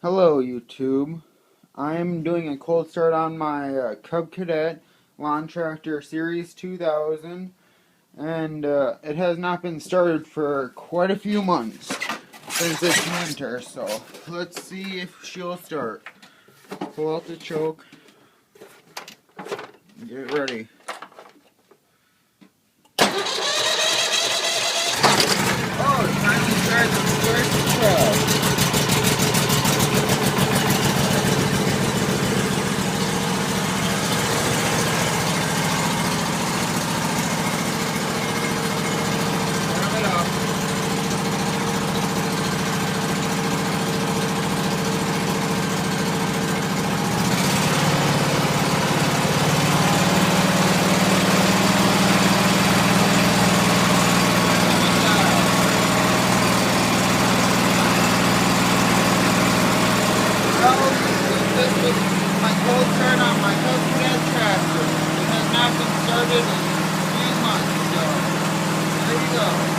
Hello YouTube. I am doing a cold start on my Cadet Lawn Tractor Series 2000 and it has not been started for quite a few months since it's winter, so let's see if she'll start. Pull out the choke, get ready. Oh, it's time to start the first truck. This was my cold start on my cadet tractor. It has not been started in 3 months, so there you go.